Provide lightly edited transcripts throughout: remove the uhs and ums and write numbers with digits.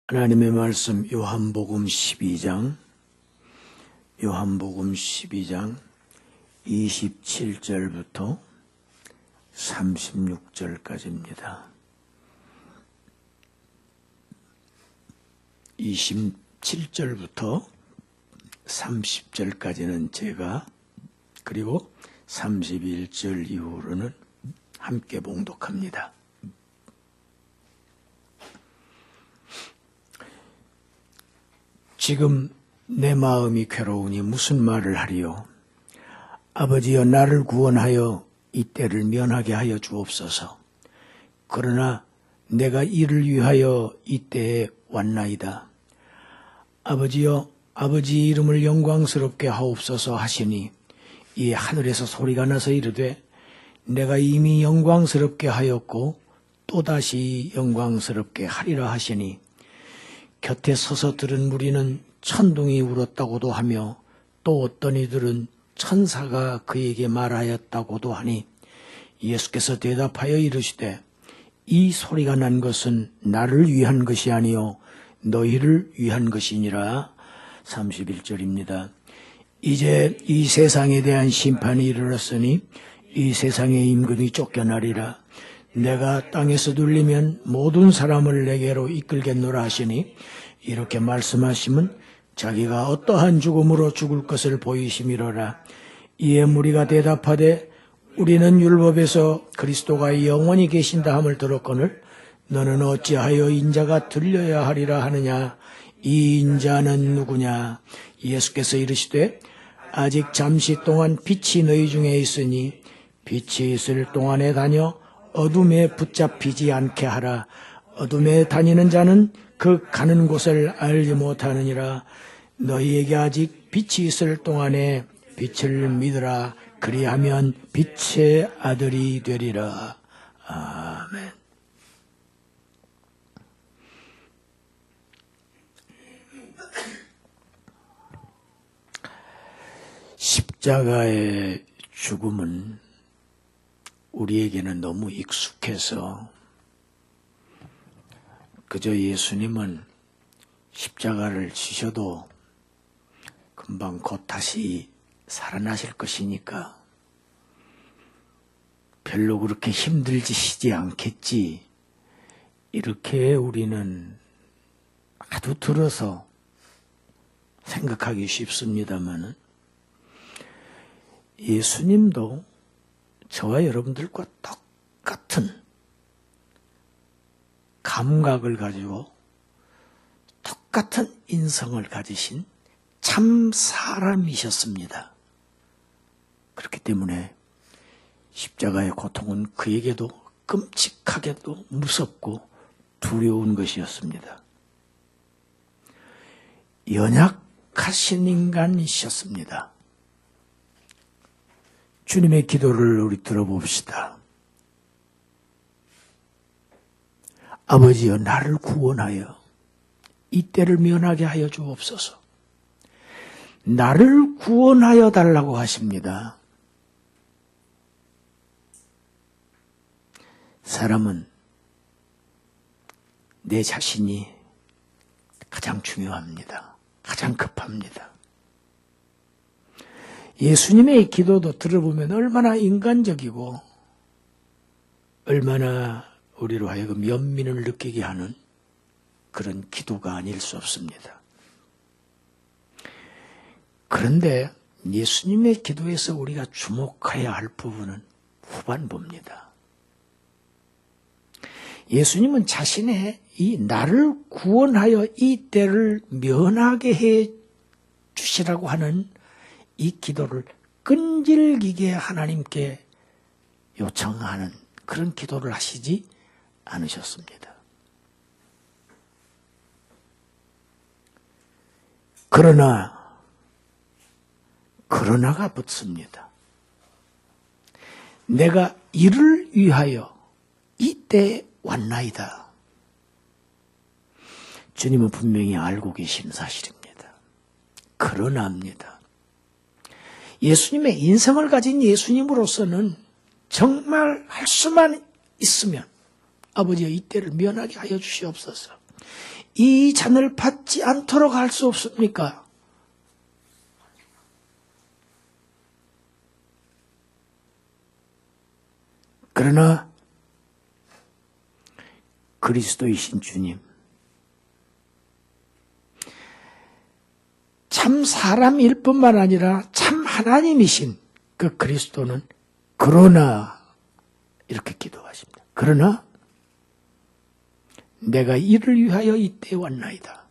하나님의 말씀 요한복음 12장 27절부터 36절까지입니다. 27절부터 30절까지는 제가, 그리고 31절 이후로는 함께 봉독합니다. 지금 내 마음이 괴로우니 무슨 말을 하리요? 아버지여, 나를 구원하여 이 때를 면하게 하여 주옵소서. 그러나 내가 이를 위하여 이 때에 왔나이다. 아버지여, 아버지 이름을 영광스럽게 하옵소서 하시니 이 하늘에서 소리가 나서 이르되, 내가 이미 영광스럽게 하였고 또다시 영광스럽게 하리라 하시니, 곁에 서서 들은 무리는 천둥이 울었다고도 하며 또 어떤 이들은 천사가 그에게 말하였다고도 하니, 예수께서 대답하여 이르시되, 이 소리가 난 것은 나를 위한 것이 아니요 너희를 위한 것이니라. 31절입니다. 이제 이 세상에 대한 심판이 이르렀으니 이 세상의 임금이 쫓겨나리라. 내가 땅에서 눌리면 모든 사람을 내게로 이끌겠노라 하시니, 이렇게 말씀하시면 자기가 어떠한 죽음으로 죽을 것을 보이심이로라. 이에 무리가 대답하되, 우리는 율법에서 그리스도가 영원히 계신다 함을 들었거늘 너는 어찌하여 인자가 들려야 하리라 하느냐? 이 인자는 누구냐? 예수께서 이르시되, 아직 잠시 동안 빛이 너희 중에 있으니 빛이 있을 동안에 다녀 어둠에 붙잡히지 않게 하라. 어둠에 다니는 자는 그 가는 곳을 알지 못하느니라. 너희에게 아직 빛이 있을 동안에 빛을 믿으라. 그리하면 빛의 아들이 되리라. 아멘. 십자가의 죽음은 우리에게는 너무 익숙해서 그저 예수님은 십자가를 지셔도 금방 곧 다시 살아나실 것이니까 별로 그렇게 힘들지시지 않겠지, 이렇게 우리는 아주 들어서 생각하기 쉽습니다만, 예수님도 저와 여러분들과 똑같은 감각을 가지고 똑같은 인성을 가지신 참 사람이셨습니다. 그렇기 때문에 십자가의 고통은 그에게도 끔찍하게도 무섭고 두려운 것이었습니다. 연약하신 인간이셨습니다. 주님의 기도를 우리 들어봅시다. 아버지여, 나를 구원하여 이 때를 면하게 하여 주옵소서. 나를 구원하여 달라고 하십니다. 사람은 내 자신이 가장 중요합니다. 가장 급합니다. 예수님의 기도도 들어보면 얼마나 인간적이고 얼마나 우리로 하여금 연민을 느끼게 하는 그런 기도가 아닐 수 없습니다. 그런데 예수님의 기도에서 우리가 주목해야 할 부분은 후반부입니다. 예수님은 자신의 이 나를 구원하여 이 때를 면하게 해 주시라고 하는 이 기도를 끈질기게 하나님께 요청하는 그런 기도를 하시지 않으셨습니다. 그러나가 붙습니다. 내가 이를 위하여 이때에 왔나이다. 주님은 분명히 알고 계신 사실입니다. 그러나입니다. 예수님의 인성을 가진 예수님으로서는 정말 할 수만 있으면 아버지여 이때를 면하게 하여 주시옵소서. 이 잔을 받지 않도록 할 수 없습니까? 그러나 그리스도이신 주님, 참 사람일 뿐만 아니라 참 하나님이신 그 그리스도는 그러나 이렇게 기도하십니다. 그러나 내가 이를 위하여 이때에 왔나이다.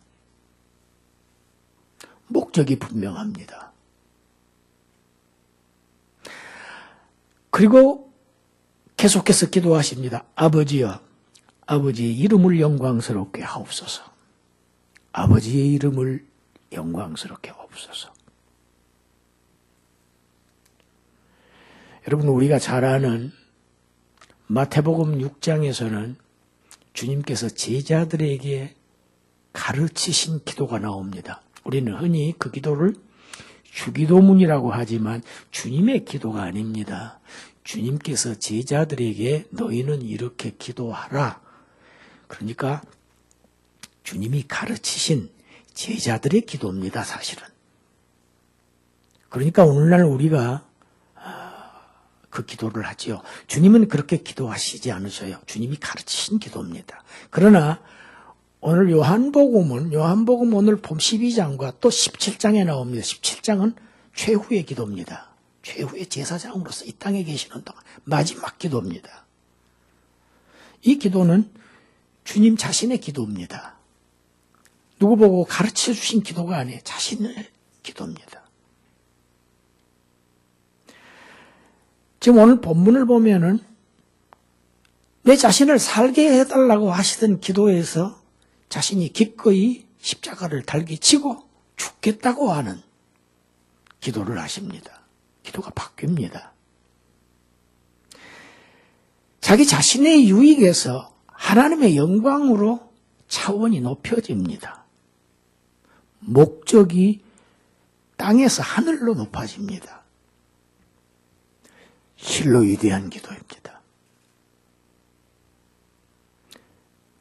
목적이 분명합니다. 그리고 계속해서 기도하십니다. 아버지여, 아버지의 이름을 영광스럽게 하옵소서. 아버지의 이름을 영광스럽게 하옵소서. 여러분, 우리가 잘 아는 마태복음 6장에서는 주님께서 제자들에게 가르치신 기도가 나옵니다. 우리는 흔히 그 기도를 주기도문이라고 하지만 주님의 기도가 아닙니다. 주님께서 제자들에게 너희는 이렇게 기도하라. 그러니까 주님이 가르치신 제자들의 기도입니다, 사실은. 그러니까 오늘날 우리가 그 기도를 하지요. 주님은 그렇게 기도하시지 않으셔요. 주님이 가르치신 기도입니다. 그러나 오늘 요한복음 오늘 봄 12장과 또 17장에 나옵니다. 17장은 최후의 기도입니다. 최후의 제사장으로서 이 땅에 계시는 동안 마지막 기도입니다. 이 기도는 주님 자신의 기도입니다. 누구 보고 가르쳐 주신 기도가 아니에요. 자신의 기도입니다. 지금 오늘 본문을 보면은 내 자신을 살게 해달라고 하시던 기도에서 자신이 기꺼이 십자가를 달게 치고 죽겠다고 하는 기도를 하십니다. 기도가 바뀝니다. 자기 자신의 유익에서 하나님의 영광으로 차원이 높여집니다. 목적이 땅에서 하늘로 높아집니다. 실로 위대한 기도입니다.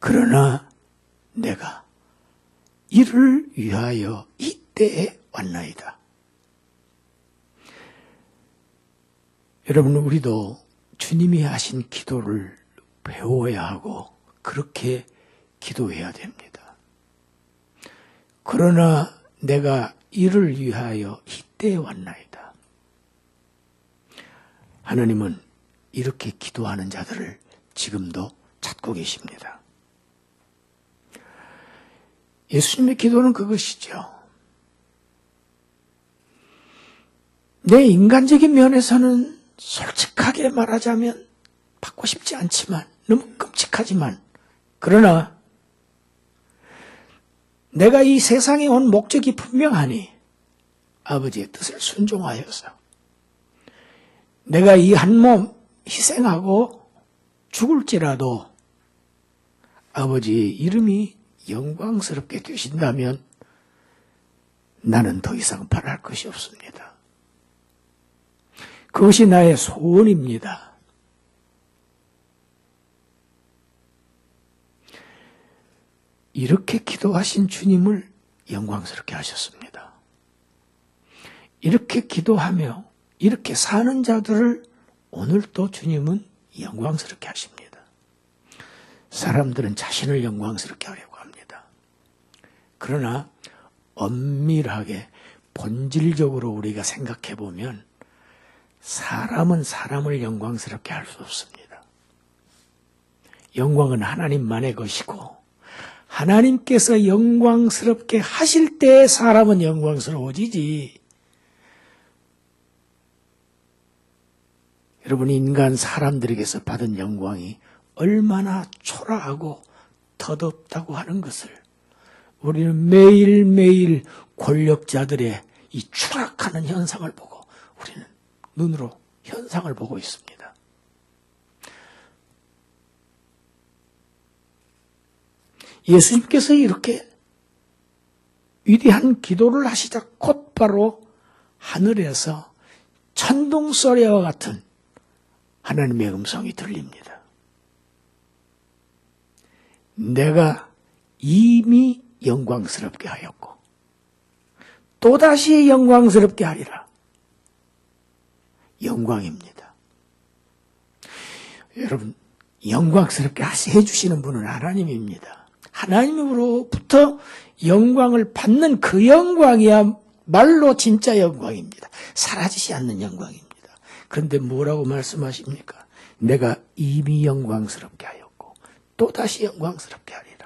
그러나 내가 이를 위하여 이때에 왔나이다. 여러분, 우리도 주님이 하신 기도를 배워야 하고 그렇게 기도해야 됩니다. 그러나 내가 이를 위하여 이때에 왔나이다. 하나님은 이렇게 기도하는 자들을 지금도 찾고 계십니다. 예수님의 기도는 그것이죠. 내 인간적인 면에서는 솔직하게 말하자면 받고 싶지 않지만, 너무 끔찍하지만, 그러나 내가 이 세상에 온 목적이 분명하니 아버지의 뜻을 순종하여서 내가 이 한 몸 희생하고 죽을지라도 아버지의 이름이 영광스럽게 되신다면 나는 더 이상 바랄 것이 없습니다. 그것이 나의 소원입니다. 이렇게 기도하신 주님을 영광스럽게 하셨습니다. 이렇게 기도하며 이렇게 사는 자들을 오늘도 주님은 영광스럽게 하십니다. 사람들은 자신을 영광스럽게 하려고 합니다. 그러나 엄밀하게 본질적으로 우리가 생각해 보면 사람은 사람을 영광스럽게 할 수 없습니다. 영광은 하나님만의 것이고 하나님께서 영광스럽게 하실 때 사람은 영광스러워지지. 여러분, 인간 사람들에게서 받은 영광이 얼마나 초라하고 덧없다고 하는 것을 우리는 매일매일 권력자들의 이 추락하는 현상을 보고 우리는 눈으로 현상을 보고 있습니다. 예수님께서 이렇게 위대한 기도를 하시자 곧바로 하늘에서 천둥 소리와 같은 하나님의 음성이 들립니다. 내가 이미 영광스럽게 하였고 또다시 영광스럽게 하리라. 영광입니다. 여러분, 영광스럽게 해주시는 분은 하나님입니다. 하나님으로부터 영광을 받는 그 영광이야말로 진짜 영광입니다. 사라지지 않는 영광입니다. 그런데 뭐라고 말씀하십니까? 내가 이미 영광스럽게 하였고 또다시 영광스럽게 하리라.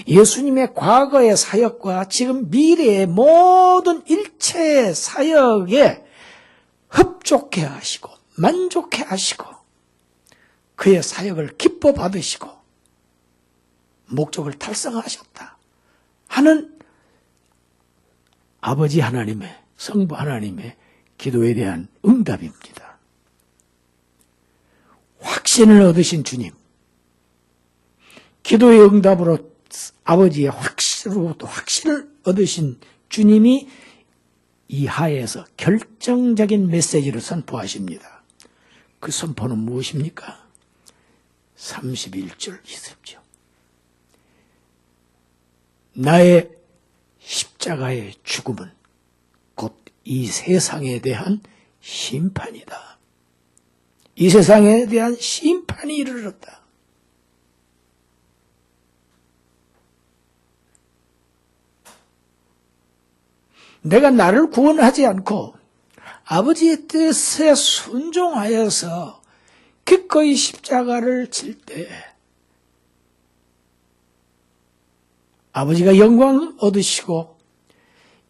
예수님의 과거의 사역과 지금 미래의 모든 일체의 사역에 흡족해 하시고 만족해 하시고 그의 사역을 기뻐 받으시고 목적을 달성하셨다 하는 아버지 하나님의, 성부 하나님의 기도에 대한 응답입니다. 확신을 얻으신 주님, 기도의 응답으로 아버지의 확신으로부터 확신을 얻으신 주님이 이 하에서 결정적인 메시지를 선포하십니다. 그 선포는 무엇입니까? 31절 있습니다. 나의 십자가의 죽음은 곧 이 세상에 대한 심판이다. 이 세상에 대한 심판이 이르렀다. 내가 나를 구원하지 않고 아버지의 뜻에 순종하여서 기꺼이 십자가를 질 때 아버지가 영광을 얻으시고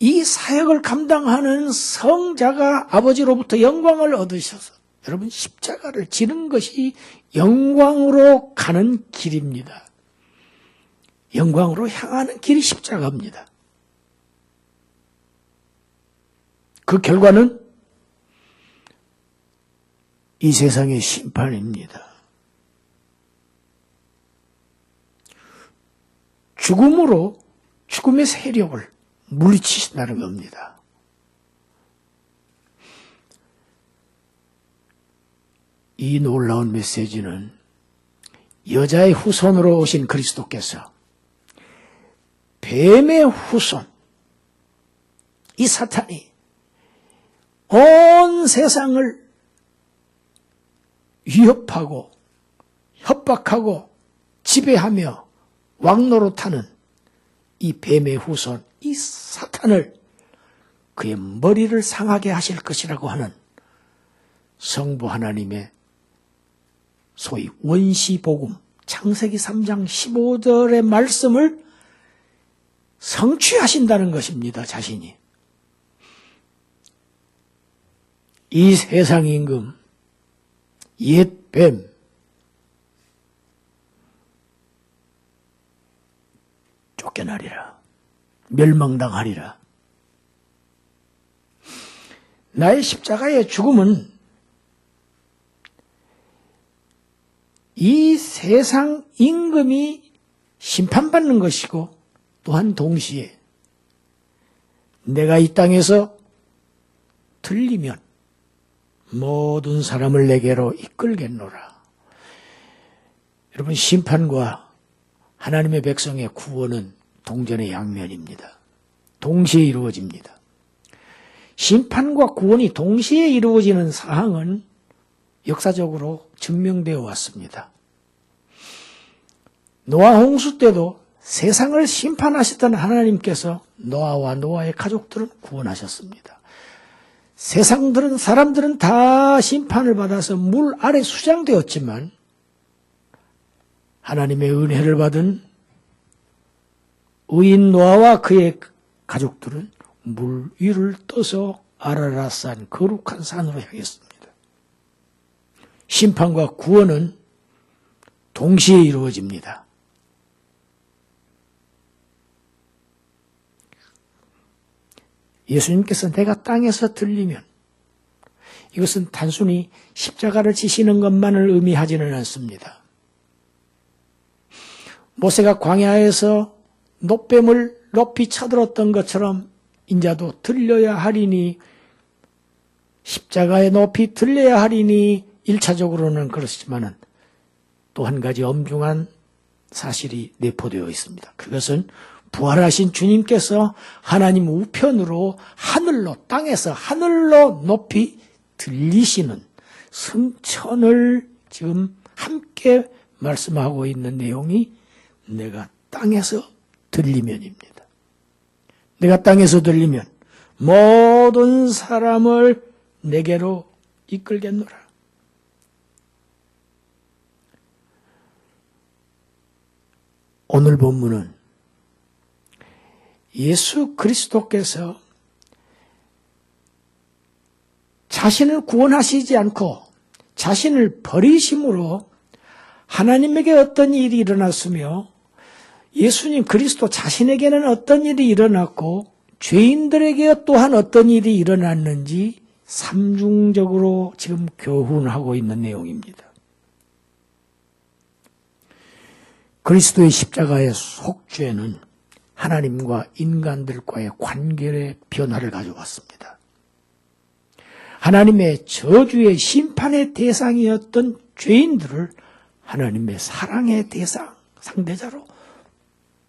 이 사역을 감당하는 성자가 아버지로부터 영광을 얻으셔서 여러분 십자가를 지는 것이 영광으로 가는 길입니다. 영광으로 향하는 길이 십자가입니다. 그 결과는 이 세상의 심판입니다. 죽음으로 죽음의 세력을 물리치신다는 겁니다. 이 놀라운 메시지는 여자의 후손으로 오신 그리스도께서 뱀의 후손, 이 사탄이 온 세상을 위협하고 협박하고 지배하며 왕노릇하는 이 뱀의 후손, 이 사탄을 그의 머리를 상하게 하실 것이라고 하는 성부 하나님의 소위 원시복음 창세기 3장 15절의 말씀을 성취하신다는 것입니다. 자신이. 이 세상 임금 옛 뱀 쫓겨나리라. 멸망당하리라. 나의 십자가의 죽음은 이 세상 임금이 심판받는 것이고 또한 동시에 내가 이 땅에서 틀리면 모든 사람을 내게로 이끌겠노라. 여러분, 심판과 하나님의 백성의 구원은 동전의 양면입니다. 동시에 이루어집니다. 심판과 구원이 동시에 이루어지는 사항은 역사적으로 증명되어 왔습니다. 노아 홍수 때도 세상을 심판하셨던 하나님께서 노아와 노아의 가족들을 구원하셨습니다. 사람들은 다 심판을 받아서 물 아래 수장되었지만 하나님의 은혜를 받은 의인 노아와 그의 가족들은 물 위를 떠서 아라랏산 거룩한 산으로 향했습니다. 심판과 구원은 동시에 이루어집니다. 예수님께서 내가 땅에서 들리면 이것은 단순히 십자가를 지시는 것만을 의미하지는 않습니다. 모세가 광야에서 놋뱀을 높이 쳐들었던 것처럼 인자도 들려야 하리니 십자가에 높이 들려야 하리니 1차적으로는 그렇지만은 또 한 가지 엄중한 사실이 내포되어 있습니다. 그것은 부활하신 주님께서 하나님 우편으로 하늘로, 땅에서 하늘로 높이 들리시는 승천을 지금 함께 말씀하고 있는 내용이 내가 땅에서 들리면입니다. 내가 땅에서 들리면 모든 사람을 내게로 이끌겠노라. 오늘 본문은 예수 그리스도께서 자신을 구원하시지 않고 자신을 버리심으로 하나님에게 어떤 일이 일어났으며 예수님 그리스도 자신에게는 어떤 일이 일어났고 죄인들에게 또한 어떤 일이 일어났는지 삼중적으로 지금 교훈하고 있는 내용입니다. 그리스도의 십자가의 속죄는 하나님과 인간들과의 관계의 변화를 가져왔습니다. 하나님의 저주의 심판의 대상이었던 죄인들을 하나님의 사랑의 대상, 상대자로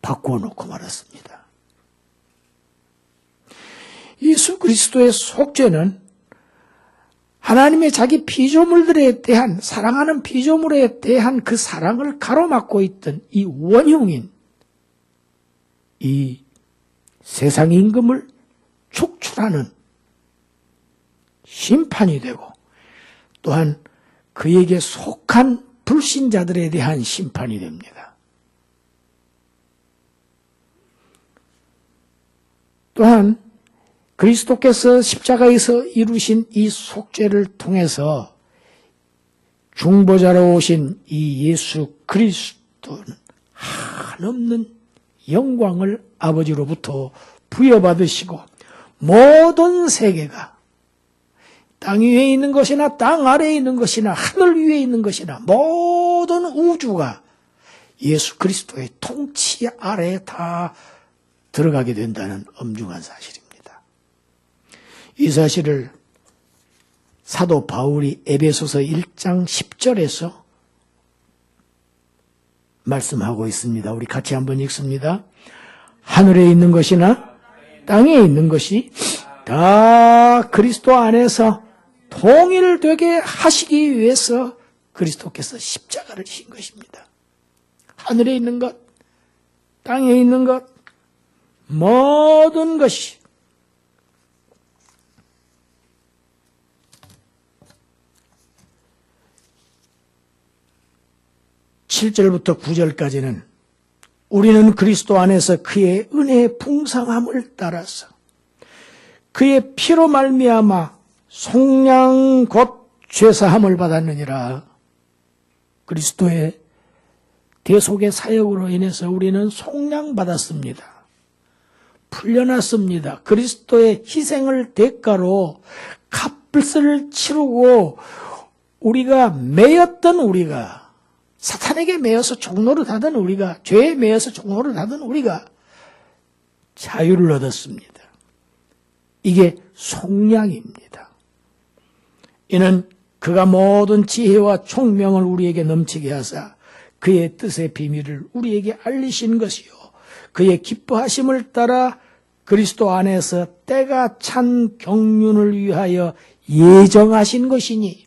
바꾸어 놓고 말았습니다. 예수 그리스도의 속죄는 하나님의 자기 피조물들에 대한, 사랑하는 피조물에 대한 그 사랑을 가로막고 있던 이 원흉인 이 세상 임금을 축출하는 심판이 되고 또한 그에게 속한 불신자들에 대한 심판이 됩니다. 또한 그리스도께서 십자가에서 이루신 이 속죄를 통해서 중보자로 오신 이 예수 그리스도는 한없는 영광을 아버지로부터 부여받으시고 모든 세계가 땅 위에 있는 것이나 땅 아래에 있는 것이나 하늘 위에 있는 것이나 모든 우주가 예수 그리스도의 통치 아래에 다 들어가게 된다는 엄중한 사실입니다. 이 사실을 사도 바울이 에베소서 1장 10절에서 말씀하고 있습니다. 우리 같이 한번 읽습니다. 하늘에 있는 것이나 땅에 있는 것이 다 그리스도 안에서 통일되게 하시기 위해서 그리스도께서 십자가를 지신 것입니다. 하늘에 있는 것, 땅에 있는 것, 모든 것이 (7절부터) (9절까지는) 우리는 그리스도 안에서 그의 은혜의 풍성함을 따라서 그의 피로 말미암아 속량 곧 죄사함을 받았느니라. 그리스도의 대속의 사역으로 인해서 우리는 속량받았습니다. 풀려났습니다. 그리스도의 희생을 대가로 값을 치르고 우리가 매였던 우리가, 사탄에게 매여서 종노릇하던 우리가, 죄에 매여서 종노릇하던 우리가 자유를 얻었습니다. 이게 속량입니다. 이는 그가 모든 지혜와 총명을 우리에게 넘치게 하사 그의 뜻의 비밀을 우리에게 알리신 것이요 그의 기뻐하심을 따라 그리스도 안에서 때가 찬 경륜을 위하여 예정하신 것이니,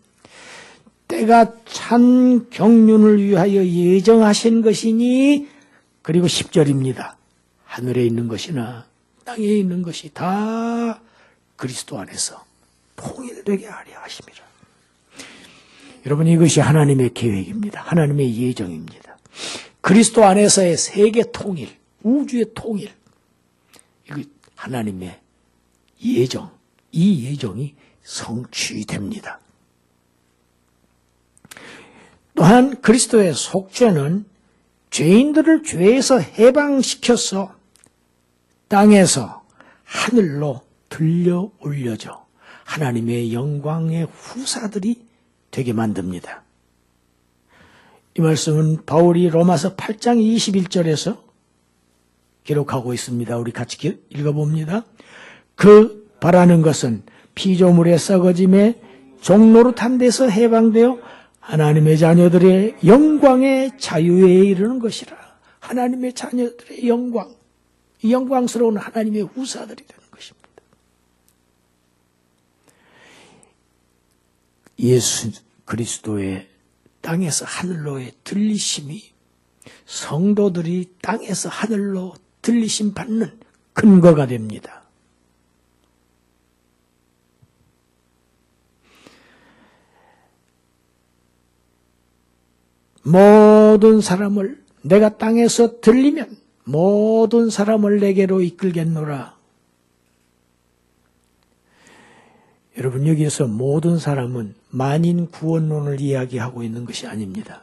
때가 찬 경륜을 위하여 예정하신 것이니, 그리고 10절입니다. 하늘에 있는 것이나 땅에 있는 것이 다 그리스도 안에서 통일되게 하려 하심이라. 여러분, 이것이 하나님의 계획입니다. 하나님의 예정입니다. 그리스도 안에서의 세계 통일, 우주의 통일, 이거 하나님의 예정, 이 예정이 성취됩니다. 또한 그리스도의 속죄는 죄인들을 죄에서 해방시켜서 땅에서 하늘로 들려 올려져 하나님의 영광의 후사들이 되게 만듭니다. 이 말씀은 바울이 로마서 8장 21절에서 기록하고 있습니다. 우리 같이 읽어봅니다. 그 바라는 것은 피조물의 썩어짐에 종노릇한 데서 해방되어 하나님의 자녀들의 영광의 자유에 이르는 것이라. 하나님의 자녀들의 영광, 영광스러운 하나님의 후사들이 되는 것입니다. 예수 그리스도의 땅에서 하늘로의 들리심이 성도들이 땅에서 하늘로 들리심 받는 근거가 됩니다. 모든 사람을 내가 땅에서 들리면 모든 사람을 내게로 이끌겠노라. 여러분, 여기에서 모든 사람은 만인 구원론을 이야기하고 있는 것이 아닙니다.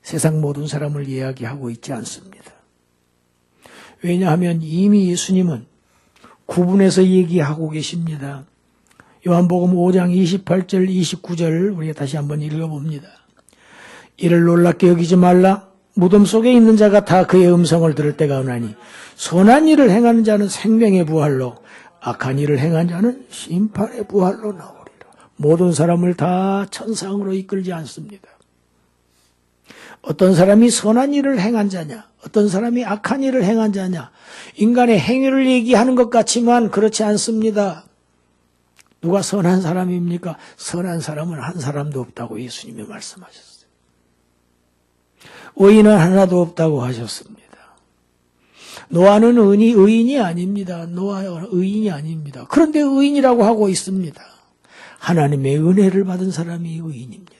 세상 모든 사람을 이야기하고 있지 않습니다. 왜냐하면 이미 예수님은 구분해서 얘기하고 계십니다. 요한복음 5장 28절 29절 우리가 다시 한번 읽어봅니다. 이를 놀랍게 여기지 말라. 무덤 속에 있는 자가 다 그의 음성을 들을 때가 오나니 선한 일을 행하는 자는 생명의 부활로 악한 일을 행한 자는 심판의 부활로 나오리라. 모든 사람을 다 천상으로 이끌지 않습니다. 어떤 사람이 선한 일을 행한 자냐, 어떤 사람이 악한 일을 행한 자냐, 인간의 행위를 얘기하는 것 같지만 그렇지 않습니다. 누가 선한 사람입니까? 선한 사람은 한 사람도 없다고 예수님이 말씀하셨어요. 의인은 하나도 없다고 하셨습니다. 노아는 의인이 아닙니다. 노아는 의인이 아닙니다. 그런데 의인이라고 하고 있습니다. 하나님의 은혜를 받은 사람이 의인입니다.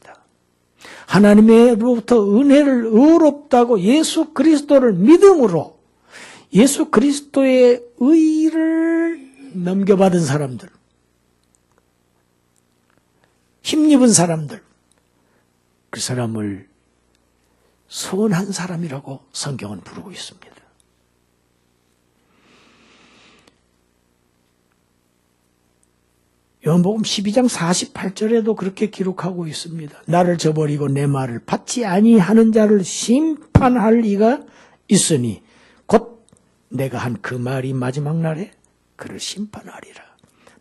하나님으로부터 은혜를 의롭다고 예수 그리스도를 믿음으로 예수 그리스도의 의를 넘겨받은 사람들, 힘입은 사람들, 그 사람을 선한 사람이라고 성경은 부르고 있습니다. 요한복음 12장 48절에도 그렇게 기록하고 있습니다. 나를 저버리고 내 말을 받지 아니하는 자를 심판할 이가 있으니 곧 내가 한 그 말이 마지막 날에 그를 심판하리라.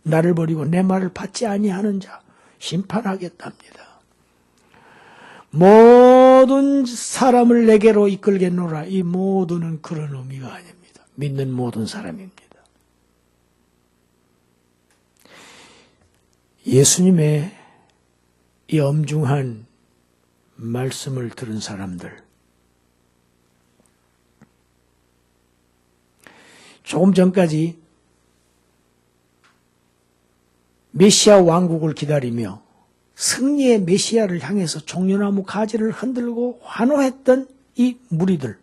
나를 버리고 내 말을 받지 아니하는 자 심판하겠답니다. 모든 사람을 내게로 이끌겠노라. 이 모두는 그런 의미가 아닙니다. 믿는 모든 사람입니다. 예수님의 이 엄중한 말씀을 들은 사람들, 조금 전까지 메시아 왕국을 기다리며 승리의 메시아를 향해서 종려나무 가지를 흔들고 환호했던 이 무리들,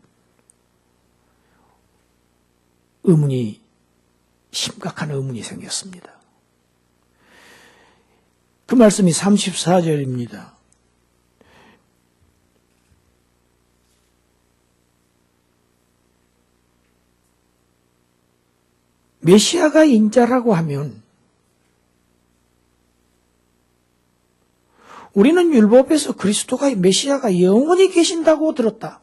심각한 의문이 생겼습니다. 그 말씀이 34절입니다. 메시아가 인자라고 하면 우리는 율법에서 그리스도가 메시아가 영원히 계신다고 들었다.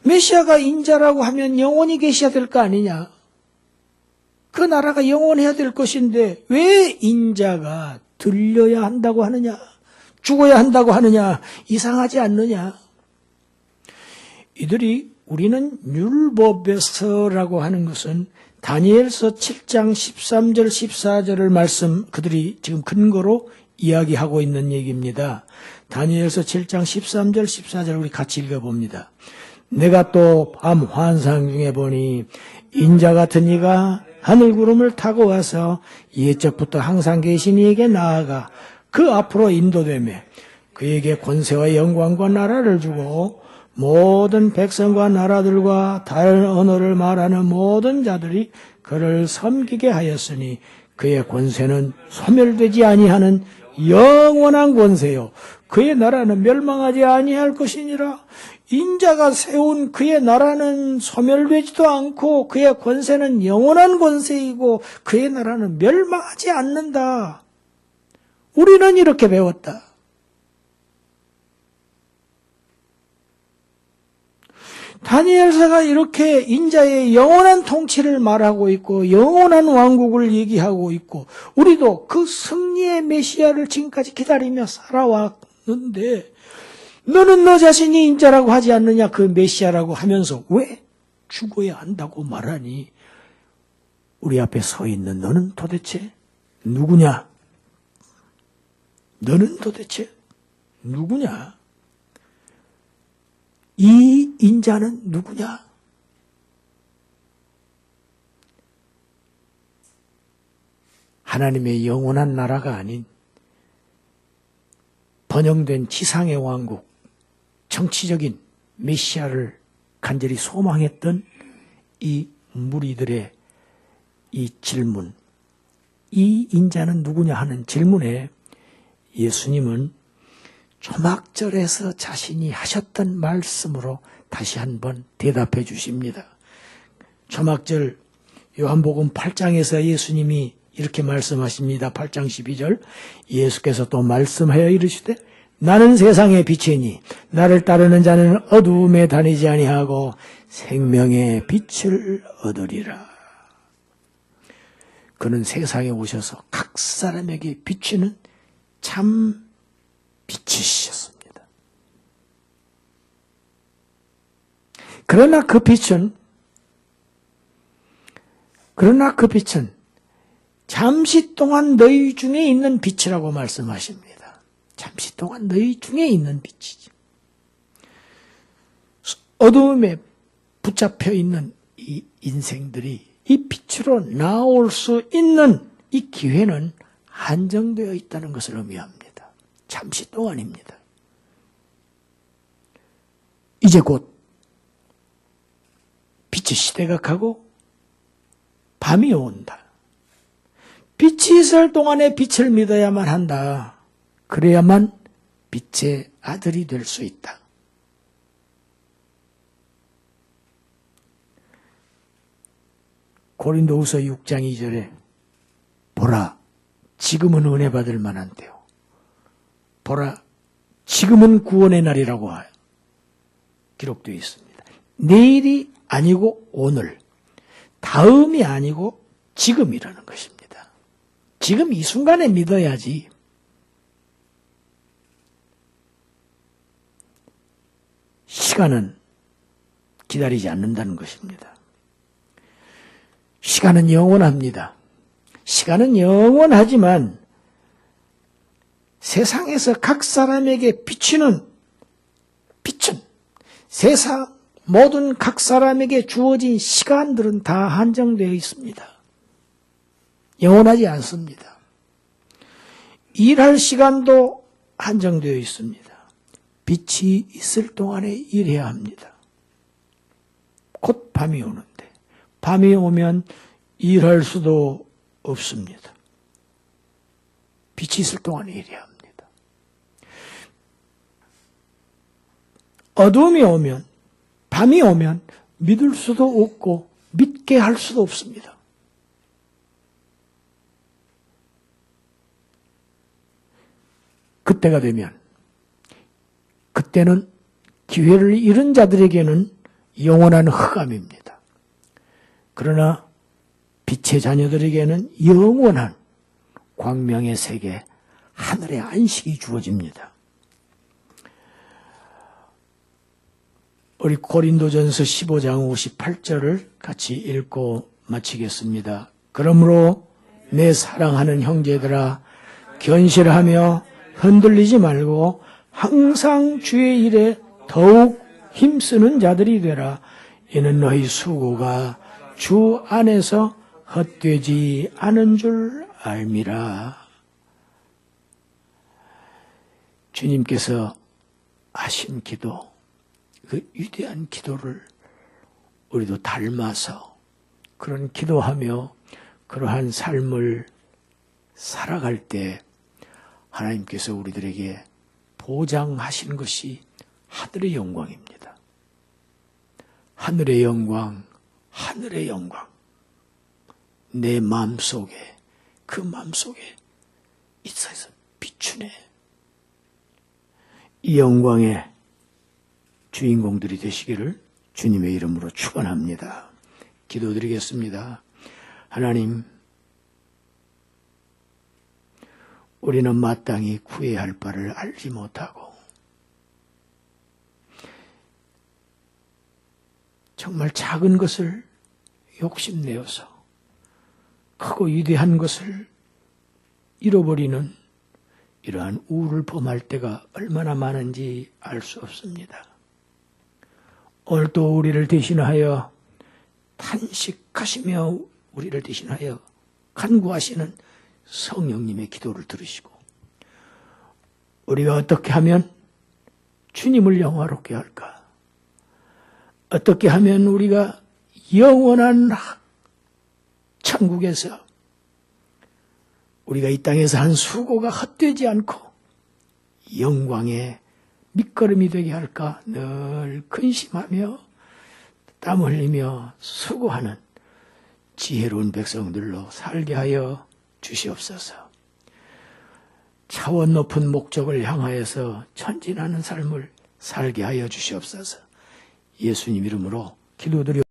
메시아가 인자라고 하면 영원히 계셔야 될 거 아니냐? 그 나라가 영원해야 될 것인데 왜 인자가 들려야 한다고 하느냐? 죽어야 한다고 하느냐? 이상하지 않느냐? 이들이 우리는 율법에서라고 하는 것은 다니엘서 7장 13절 14절을 말씀 그들이 지금 근거로 이야기하고 있는 얘기입니다. 다니엘서 7장 13절 14절 우리 같이 읽어봅니다. 내가 또 밤 환상 중에 보니 인자 같은 이가 하늘 구름을 타고 와서 옛적부터 항상 계신 이에게 나아가 그 앞으로 인도되며 그에게 권세와 영광과 나라를 주고 모든 백성과 나라들과 다른 언어를 말하는 모든 자들이 그를 섬기게 하였으니 그의 권세는 소멸되지 아니하는 영원한 권세요. 그의 나라는 멸망하지 아니할 것이니라. 인자가 세운 그의 나라는 소멸되지도 않고 그의 권세는 영원한 권세이고 그의 나라는 멸망하지 않는다. 우리는 이렇게 배웠다. 다니엘서가 이렇게 인자의 영원한 통치를 말하고 있고 영원한 왕국을 얘기하고 있고 우리도 그 승리의 메시아를 지금까지 기다리며 살아왔는데 너는 너 자신이 인자라고 하지 않느냐? 그 메시아라고 하면서 왜 죽어야 한다고 말하니? 우리 앞에 서 있는 너는 도대체 누구냐? 너는 도대체 누구냐? 이 인자는 누구냐? 하나님의 영원한 나라가 아닌 번영된 지상의 왕국, 정치적인 메시아를 간절히 소망했던 이 무리들의 이 질문, 이 인자는 누구냐 하는 질문에 예수님은 초막절에서 자신이 하셨던 말씀으로 다시 한번 대답해 주십니다. 초막절 요한복음 8장에서 예수님이 이렇게 말씀하십니다. 8장 12절 예수께서 또 말씀하여 이르시되 나는 세상의 빛이니 나를 따르는 자는 어두움에 다니지 아니하고 생명의 빛을 얻으리라. 그는 세상에 오셔서 각 사람에게 비추는 참 빛이셨습니다. 그러나 그 빛은 잠시 동안 너희 중에 있는 빛이라고 말씀하십니다. 잠시 동안 너희 중에 있는 빛이죠. 어두움에 붙잡혀 있는 이 인생들이 이 빛으로 나올 수 있는 이 기회는 한정되어 있다는 것을 의미합니다. 잠시 동안입니다. 이제 곧 빛의 시대가 가고 밤이 온다. 빛이 있을 동안에 빛을 믿어야만 한다. 그래야만 빛의 아들이 될 수 있다. 고린도후서 6장 2절에 보라, 지금은 은혜 받을 만한 때요. 보라, 지금은 구원의 날이라고 기록되어 있습니다. 내일이 아니고 오늘, 다음이 아니고 지금이라는 것입니다. 지금 이 순간에 믿어야지. 시간은 기다리지 않는다는 것입니다. 시간은 영원합니다. 시간은 영원하지만 세상에서 각 사람에게 비치는 빛은 세상 모든 각 사람에게 주어진 시간들은 다 한정되어 있습니다. 영원하지 않습니다. 일할 시간도 한정되어 있습니다. 빛이 있을 동안에 일해야 합니다. 곧 밤이 오는데 밤이 오면 일할 수도 없습니다. 빛이 있을 동안에 일해야 합니다. 어둠이 오면, 밤이 오면 믿을 수도 없고 믿게 할 수도 없습니다. 그때가 되면, 그때는 기회를 잃은 자들에게는 영원한 흑암입니다. 그러나 빛의 자녀들에게는 영원한 광명의 세계, 하늘의 안식이 주어집니다. 우리 고린도전서 15장 58절을 같이 읽고 마치겠습니다. 그러므로 내 사랑하는 형제들아, 견실하며 흔들리지 말고 항상 주의 일에 더욱 힘쓰는 자들이 되라. 이는 너희 수고가 주 안에서 헛되지 않은 줄 알미라. 주님께서 하신 기도, 그 위대한 기도를 우리도 닮아서 그런 기도하며 그러한 삶을 살아갈 때 하나님께서 우리들에게 보장하신 것이 하늘의 영광입니다. 하늘의 영광, 하늘의 영광. 내 마음속에, 그 마음속에 있어서 비추네. 이 영광의 주인공들이 되시기를 주님의 이름으로 축원합니다. 기도드리겠습니다. 하나님, 우리는 마땅히 구해야 할 바를 알지 못하고 정말 작은 것을 욕심내어서 크고 위대한 것을 잃어버리는 이러한 우울을 범할 때가 얼마나 많은지 알 수 없습니다. 오늘 또 우리를 대신하여 탄식하시며 우리를 대신하여 간구하시는 성령님의 기도를 들으시고 우리가 어떻게 하면 주님을 영화롭게 할까? 어떻게 하면 우리가 영원한 천국에서 우리가 이 땅에서 한 수고가 헛되지 않고 영광의 밑거름이 되게 할까 늘 근심하며 땀 흘리며 수고하는 지혜로운 백성들로 살게 하여 주시옵소서. 차원 높은 목적을 향하여서 전진하는 삶을 살게 하여 주시옵소서. 예수님 이름으로 기도드려